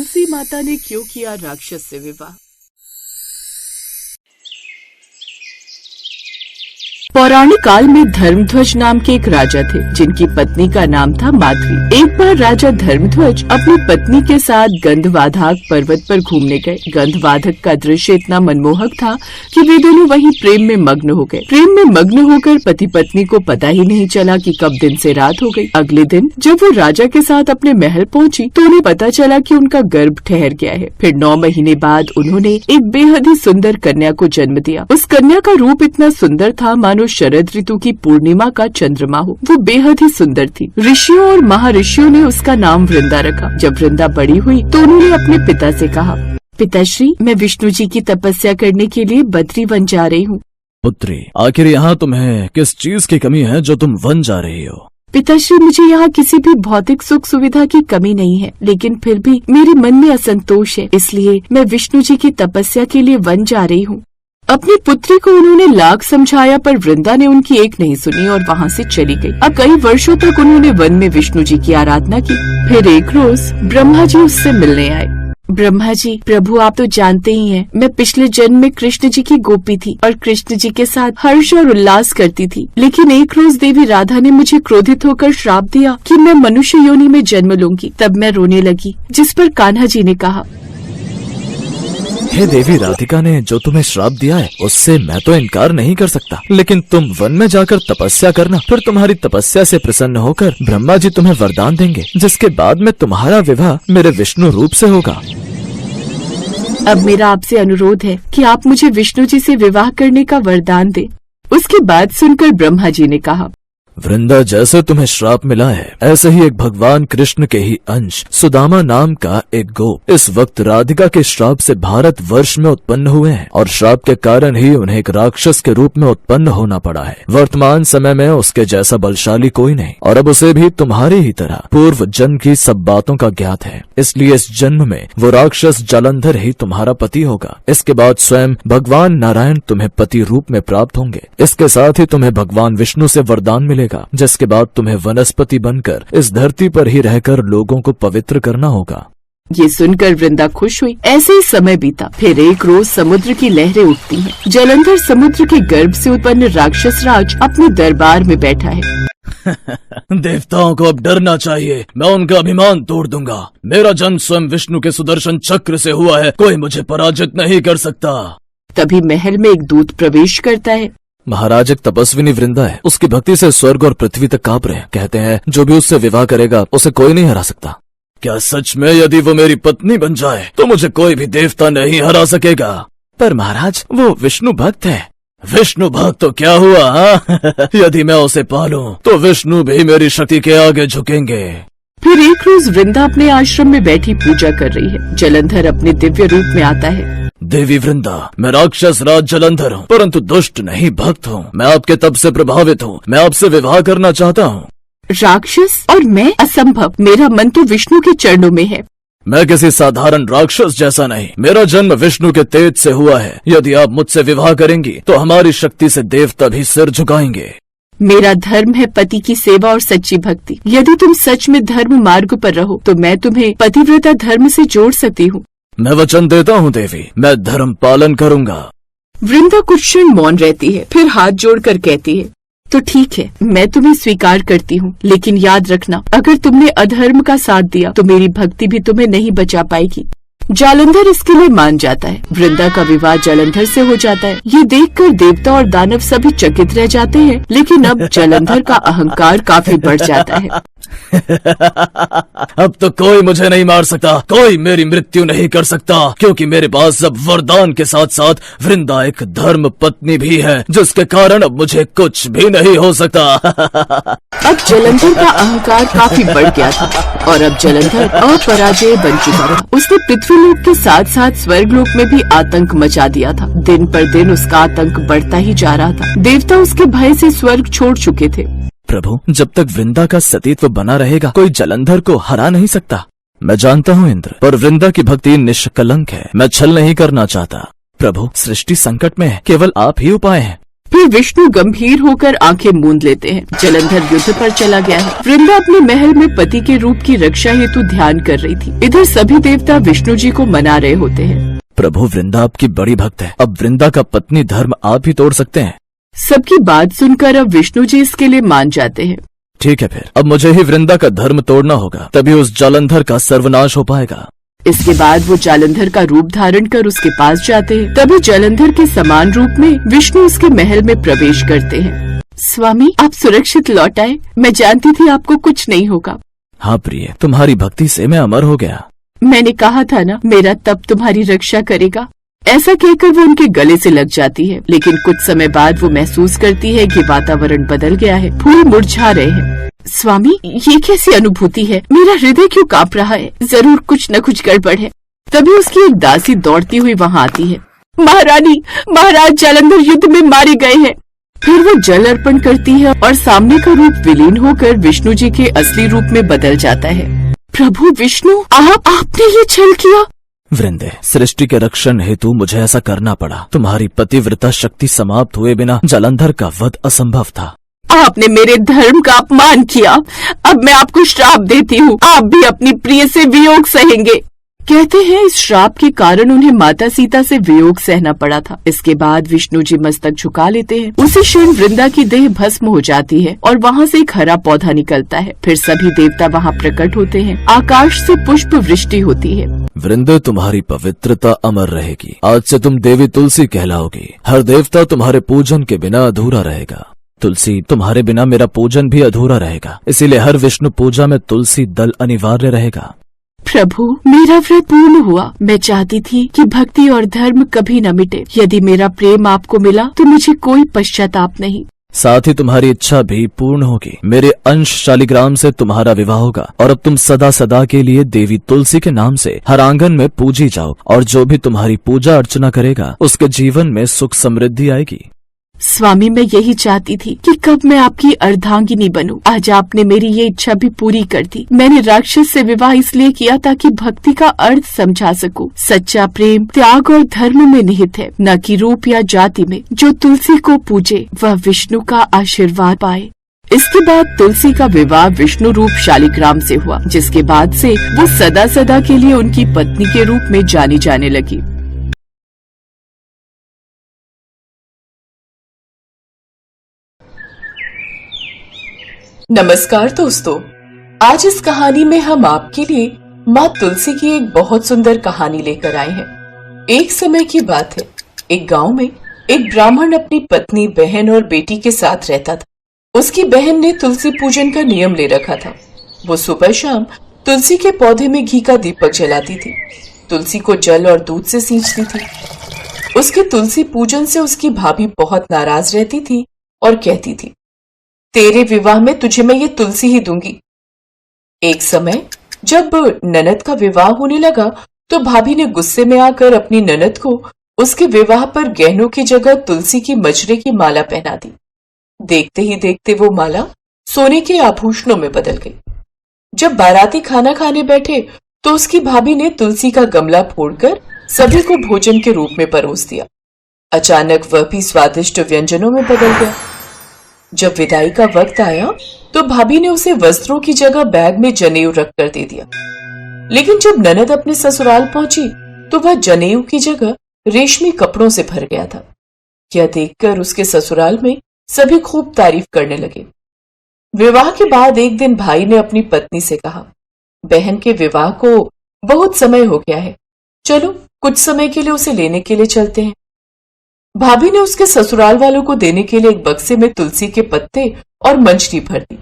तुलसी माता ने क्यों किया राक्षस से विवाह। पौराणिक काल में धर्मध्वज नाम के एक राजा थे जिनकी पत्नी का नाम था माधवी। एक बार राजा धर्मध्वज अपनी पत्नी के साथ गंधवाधक पर्वत पर घूमने गए। गंधवाधक का दृश्य इतना मनमोहक था कि वे दोनों वहीं प्रेम में मग्न हो गए। प्रेम में मग्न होकर पति पत्नी को पता ही नहीं चला कि कब दिन से रात हो गई। अगले दिन जब वो राजा के साथ अपने महल पहुंची तो उन्हें पता चला कि उनका गर्भ ठहर गया है। फिर 9 महीने बाद उन्होंने एक बेहद ही सुंदर कन्या को जन्म दिया। उस कन्या का रूप इतना सुंदर था मानो शरद ऋतु की पूर्णिमा का चंद्रमा हो। वो बेहद ही सुंदर थी। ऋषियों और महर्षियों ने उसका नाम वृंदा रखा। जब वृंदा बड़ी हुई तो उन्होंने अपने पिता से कहा, पिताश्री, मैं विष्णु जी की तपस्या करने के लिए बद्री वन जा रही हूँ। पुत्री, आखिर यहाँ तुम्हें किस चीज की कमी है जो तुम वन जा रही हो? पिताश्री, मुझे यहाँ किसी भी भौतिक सुख सुविधा की कमी नहीं है, लेकिन फिर भी मेरे मन में असंतोष है, इसलिए मैं विष्णु जी की तपस्या के लिए वन जा रही हूँ। अपनी पुत्री को उन्होंने लाख समझाया पर वृंदा ने उनकी एक नहीं सुनी और वहाँ से चली गई। अब कई वर्षों तक उन्होंने वन में विष्णु जी की आराधना की। फिर एक रोज ब्रह्मा जी उससे मिलने आए। ब्रह्मा जी, प्रभु आप तो जानते ही हैं, मैं पिछले जन्म में कृष्ण जी की गोपी थी और कृष्ण जी के साथ हर्ष और उल्लास करती थी। लेकिन एक रोज देवी राधा ने मुझे क्रोधित होकर श्राप दिया कि मैं मनुष्य योनि में जन्म लूंगी। तब मैं रोने लगी, जिस पर कान्हा जी ने कहा, हे देवी राधिका ने जो तुम्हें श्राप दिया है उससे मैं तो इनकार नहीं कर सकता, लेकिन तुम वन में जाकर तपस्या करना। फिर तुम्हारी तपस्या से प्रसन्न होकर ब्रह्मा जी तुम्हें वरदान देंगे, जिसके बाद में तुम्हारा विवाह मेरे विष्णु रूप से होगा। अब मेरा आपसे अनुरोध है कि आप मुझे विष्णु जी से विवाह करने का वरदान दें। उसकी बात सुनकर ब्रह्मा जी ने कहा, वृंदा, जैसे तुम्हें श्राप मिला है ऐसे ही एक भगवान कृष्ण के ही अंश सुदामा नाम का एक गोप इस वक्त राधिका के श्राप से भारत वर्ष में उत्पन्न हुए हैं और श्राप के कारण ही उन्हें एक राक्षस के रूप में उत्पन्न होना पड़ा है। वर्तमान समय में उसके जैसा बलशाली कोई नहीं और अब उसे भी तुम्हारी ही तरह पूर्व जन्म की सब बातों का ज्ञात है, इसलिए इस जन्म में वो राक्षस जालंधर ही तुम्हारा पति होगा। इसके बाद स्वयं भगवान नारायण तुम्हें पति रूप में प्राप्त होंगे। इसके साथ ही तुम्हें भगवान विष्णु से वरदान मिलेगा, जिसके बाद तुम्हें वनस्पति बनकर इस धरती पर ही रहकर लोगों को पवित्र करना होगा। ये सुनकर वृंदा खुश हुई। ऐसे ही समय बीता। फिर एक रोज समुद्र की लहरें उठती हैं। जलंधर समुद्र के गर्भ से उत्पन्न राक्षस राज अपने दरबार में बैठा है। देवताओं को अब डरना चाहिए, मैं उनका अभिमान तोड़ दूंगा। मेरा जन्म स्वयं विष्णु के सुदर्शन चक्र से हुआ है, कोई मुझे पराजित नहीं कर सकता। तभी महल में एक दूत प्रवेश करता है। महाराज, एक तपस्विनी वृंदा है, उसकी भक्ति से स्वर्ग और पृथ्वी तक कांप रहे हैं। कहते हैं जो भी उससे विवाह करेगा उसे कोई नहीं हरा सकता। क्या सच में? यदि वो मेरी पत्नी बन जाए तो मुझे कोई भी देवता नहीं हरा सकेगा। पर महाराज, वो विष्णु भक्त है। विष्णु भक्त तो क्या हुआ, हाँ? यदि मैं उसे पालूं तो विष्णु भी मेरी शक्ति के आगे झुकेंगे। फिर एक रोज वृंदा अपने आश्रम में बैठी पूजा कर रही है। जलंधर अपने दिव्य रूप में आता है। देवी वृंदा, मैं राक्षस राज जलंधर हूँ, परंतु दुष्ट नहीं, भक्त हूँ। मैं आपके तप से प्रभावित हूँ, मैं आपसे विवाह करना चाहता हूँ। राक्षस और मैं? असंभव, मेरा मन तो विष्णु के चरणों में है। मैं किसी साधारण राक्षस जैसा नहीं, मेरा जन्म विष्णु के तेज से हुआ है। यदि आप मुझसे विवाह करेंगी तो हमारी शक्ति से देवता भी सिर झुकाएंगे। मेरा धर्म है पति की सेवा और सच्ची भक्ति। यदि तुम सच में धर्म मार्ग पर रहो तो मैं तुम्हें पतिव्रता धर्म से जोड़ सकती हूँ। मैं वचन देता हूँ देवी, मैं धर्म पालन करूँगा। वृंदा कुछ क्षण मौन रहती है, फिर हाथ जोड़कर कहती है, तो ठीक है, मैं तुम्हें स्वीकार करती हूँ, लेकिन याद रखना, अगर तुमने अधर्म का साथ दिया तो मेरी भक्ति भी तुम्हें नहीं बचा पाएगी। जालंधर इसके लिए मान जाता है। वृंदा का विवाह जालंधर से हो जाता है। ये देखकर देवता और दानव सभी चकित रह जाते हैं, लेकिन अब जालंधर का अहंकार काफी बढ़ जाता है। अब तो कोई मुझे नहीं मार सकता, कोई मेरी मृत्यु नहीं कर सकता, क्योंकि मेरे पास अब वरदान के साथ साथ वृंदा एक धर्म पत्नी भी है, जिसके कारण अब मुझे कुछ भी नहीं हो सकता। अब जलंधर का अहंकार काफी बढ़ गया था और अब जलंधर अपराजय बन चुका था। उसने पृथ्वीलोक के साथ साथ स्वर्गलोक में भी आतंक मचा दिया था। दिन पर दिन उसका आतंक बढ़ता ही जा रहा था। देवता उसके भय से स्वर्ग छोड़ चुके थे। प्रभु, जब तक वृंदा का सतीत्व बना रहेगा कोई जलंधर को हरा नहीं सकता। मैं जानता हूँ इंद्र, पर वृंदा की भक्ति निष्कलंक है। मैं छल नहीं करना चाहता। प्रभु, सृष्टि संकट में है, केवल आप ही उपाय हैं। फिर विष्णु गंभीर होकर आंखें मूंद लेते हैं। जलंधर युद्ध पर चला गया है। वृंदा अपने महल में पति के रूप की रक्षा हेतु ध्यान कर रही थी। इधर सभी देवता विष्णु जी को मना रहे होते हैं। प्रभु, वृंदा आपकी बड़ी भक्त है, अब वृंदा का पत्नी धर्म आप ही तोड़ सकते हैं। सबकी बात सुनकर अब विष्णु जी इसके लिए मान जाते हैं। ठीक है, फिर अब मुझे ही वृंदा का धर्म तोड़ना होगा, तभी उस जालंधर का सर्वनाश हो पाएगा। इसके बाद वो जालंधर का रूप धारण कर उसके पास जाते हैं। तभी जालंधर के समान रूप में विष्णु उसके महल में प्रवेश करते हैं। स्वामी, आप सुरक्षित लौट आए। मैं जानती थी आपको कुछ नहीं होगा। हाँ प्रिय, तुम्हारी भक्ति से मैं अमर हो गया। मैंने कहा था ना, मेरा तप तुम्हारी रक्षा करेगा। ऐसा कहकर वो उनके गले से लग जाती है, लेकिन कुछ समय बाद वो महसूस करती है कि वातावरण बदल गया है, फूल मुरझा रहे हैं। स्वामी, ये कैसी अनुभूति है? मेरा हृदय क्यों कांप रहा है? जरूर कुछ न कुछ गड़बड़ है। तभी उसकी एक दासी दौड़ती हुई वहाँ आती है। महारानी, महाराज जालंधर युद्ध में मारे गए हैं। फिर वो जल अर्पण करती है और सामने का रूप विलीन होकर विष्णु जी के असली रूप में बदल जाता है। प्रभु विष्णु, आपने ये छल किया? वृंदे, सृष्टि के रक्षण हेतु मुझे ऐसा करना पड़ा। तुम्हारी पतिव्रता शक्ति समाप्त हुए बिना जालंधर का वध असंभव था। आपने मेरे धर्म का अपमान किया। अब मैं आपको श्राप देती हूँ, आप भी अपनी प्रिय से वियोग सहेंगे। कहते हैं इस श्राप के कारण उन्हें माता सीता से वियोग सहना पड़ा था। इसके बाद विष्णु जी मस्तक झुका लेते हैं। उसी क्षण वृंदा की देह भस्म हो जाती है और वहाँ से एक हरा पौधा निकलता है। फिर सभी देवता वहाँ प्रकट होते हैं। आकाश से पुष्प वृष्टि होती है। वृंदे, तुम्हारी पवित्रता अमर रहेगी। आज से तुम देवी तुलसी कहलाओगी। हर देवता तुम्हारे पूजन के बिना अधूरा रहेगा। तुलसी, तुम्हारे बिना मेरा पूजन भी अधूरा रहेगा, इसीलिए हर विष्णु पूजा में तुलसी दल अनिवार्य रहेगा। प्रभु, मेरा व्रत पूर्ण हुआ। मैं चाहती थी कि भक्ति और धर्म कभी न मिटे। यदि मेरा प्रेम आपको मिला तो मुझे कोई पश्चाताप नहीं। साथ ही तुम्हारी इच्छा भी पूर्ण होगी। मेरे अंश शालिग्राम से तुम्हारा विवाह होगा और अब तुम सदा सदा के लिए देवी तुलसी के नाम से हर आंगन में पूजी जाओ, और जो भी तुम्हारी पूजा अर्चना करेगा उसके जीवन में सुख समृद्धि आएगी। स्वामी, मैं यही चाहती थी कि कब मैं आपकी अर्धांगिनी बनूं। आज आपने मेरी ये इच्छा भी पूरी कर दी। मैंने राक्षस से विवाह इसलिए किया ताकि भक्ति का अर्थ समझा सकूं। सच्चा प्रेम त्याग और धर्म में निहित है, न कि रूप या जाति में। जो तुलसी को पूजे वह विष्णु का आशीर्वाद पाए। इसके बाद तुलसी का विवाह विष्णु रूप शालिग्राम से हुआ, जिसके बाद से वो सदा सदा के लिए उनकी पत्नी के रूप में जानी जाने लगी। नमस्कार दोस्तों, आज इस कहानी में हम आपके लिए माँ तुलसी की एक बहुत सुंदर कहानी लेकर आए हैं। एक समय की बात है, एक गांव में एक ब्राह्मण अपनी पत्नी, बहन और बेटी के साथ रहता था। उसकी बहन ने तुलसी पूजन का नियम ले रखा था। वो सुबह शाम तुलसी के पौधे में घी का दीपक जलाती थी, तुलसी को जल और दूध से सींचती थी। उसके तुलसी पूजन से उसकी भाभी बहुत नाराज रहती थी और कहती थी, तेरे विवाह में तुझे मैं ये तुलसी ही दूंगी। एक समय जब ननद का विवाह होने लगा तो भाभी ने गुस्से में आकर अपनी ननद को उसके विवाह पर गहनों की जगह तुलसी की मजरे की माला पहना दी। देखते ही देखते वो माला सोने के आभूषणों में बदल गई। जब बाराती खाना खाने बैठे तो उसकी भाभी ने तुलसी का गमला फोड़कर सभी को भोजन के रूप में परोस दिया। अचानक वह भी स्वादिष्ट व्यंजनों में बदल गया। जब विदाई का वक्त आया तो भाभी ने उसे वस्त्रों की जगह बैग में जनेऊ रख कर दे दिया। लेकिन जब ननद अपने ससुराल पहुंची तो वह जनेऊ की जगह रेशमी कपड़ों से भर गया था। यह देखकर उसके ससुराल में सभी खूब तारीफ करने लगे। विवाह के बाद एक दिन भाई ने अपनी पत्नी से कहा, बहन के विवाह को बहुत समय हो गया है, चलो कुछ समय के लिए उसे लेने के लिए चलते हैं। भाभी ने उसके ससुराल वालों को देने के लिए एक बक्से में तुलसी के पत्ते और मंजरी भर दी।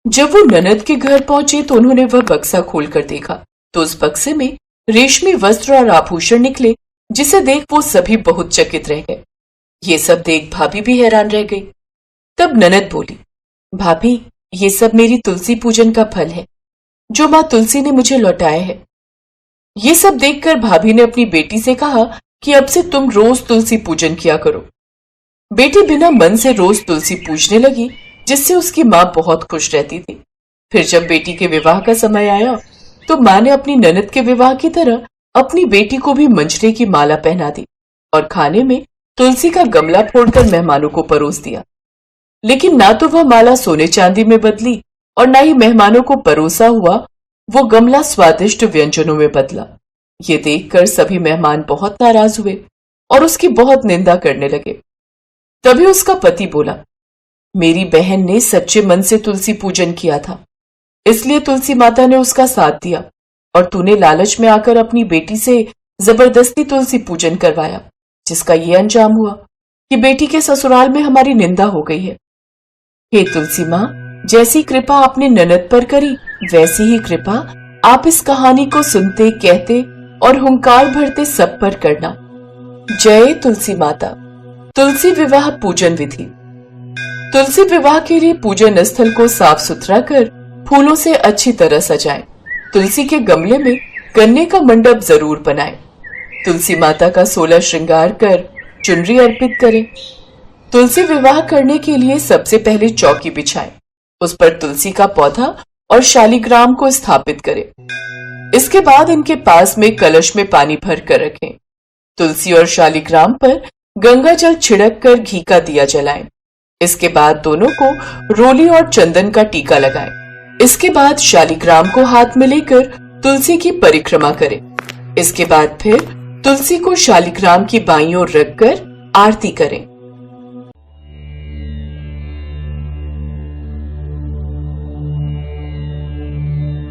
जब वो ननद के घर पहुंचे तो उन्होंने वह बक्सा खोलकर देखा तो उस बक्से में रेशमी वस्त्र और आभूषण निकले, जिसे देख वो सभी बहुत चकित रह गए। ये सब देख भाभी भी हैरान रह गई। तब ननद बोली, भाभी, ये सब मेरी तुलसी पूजन का फल है जो माँ तुलसी ने मुझे लौटाया है। ये सब देखकर भाभी ने अपनी बेटी से कहा कि अब से तुम रोज तुलसी पूजन किया करो। बेटी बिना मन से रोज तुलसी पूजने लगी, जिससे उसकी माँ बहुत खुश रहती थी। फिर जब बेटी के विवाह का समय आया तो माँ ने अपनी ननद के विवाह की तरह अपनी बेटी को भी मंजरे की माला पहना दी और खाने में तुलसी का गमला फोड़कर मेहमानों को परोस दिया। लेकिन ना तो वह माला सोने चांदी में बदली और ना ही मेहमानों को परोसा हुआ वो गमला स्वादिष्ट व्यंजनों में बदला। ये देखकर सभी मेहमान बहुत नाराज हुए और उसकी बहुत निंदा करने लगे। तभी उसका पति बोला, मेरी बहन ने सच्चे मन से तुलसी पूजन किया था, इसलिए तुलसी माता ने उसका साथ दिया, और तूने लालच में आकर अपनी बेटी से जबरदस्ती तुलसी पूजन करवाया, जिसका ये अंजाम हुआ कि बेटी के ससुराल में हमारी निंदा हो गई है। हे तुलसी माँ, जैसी कृपा आपने ननद पर करी वैसी ही कृपा आप इस कहानी को सुनते, कहते और हुंकार भरते सब पर करना। जय तुलसी माता। तुलसी विवाह पूजन विधि। तुलसी विवाह के लिए पूजन स्थल को साफ सुथरा कर फूलों से अच्छी तरह सजाएं। तुलसी के गमले में गन्ने का मंडप जरूर बनाएं। तुलसी माता का 16 श्रृंगार कर चुनरी अर्पित करें। तुलसी विवाह करने के लिए सबसे पहले चौकी बिछाएं, उस पर तुलसी का पौधा और शालिग्राम को स्थापित करें। इसके बाद इनके पास में कलश में पानी भर कर रखें। तुलसी और शालिग्राम पर गंगा जल छिड़क कर घी का दिया जलाएं। इसके बाद दोनों को रोली और चंदन का टीका लगाएं। इसके बाद शालिग्राम को हाथ में लेकर तुलसी की परिक्रमा करें। इसके बाद फिर तुलसी को शालिग्राम की बाईं ओर रखकर आरती करें।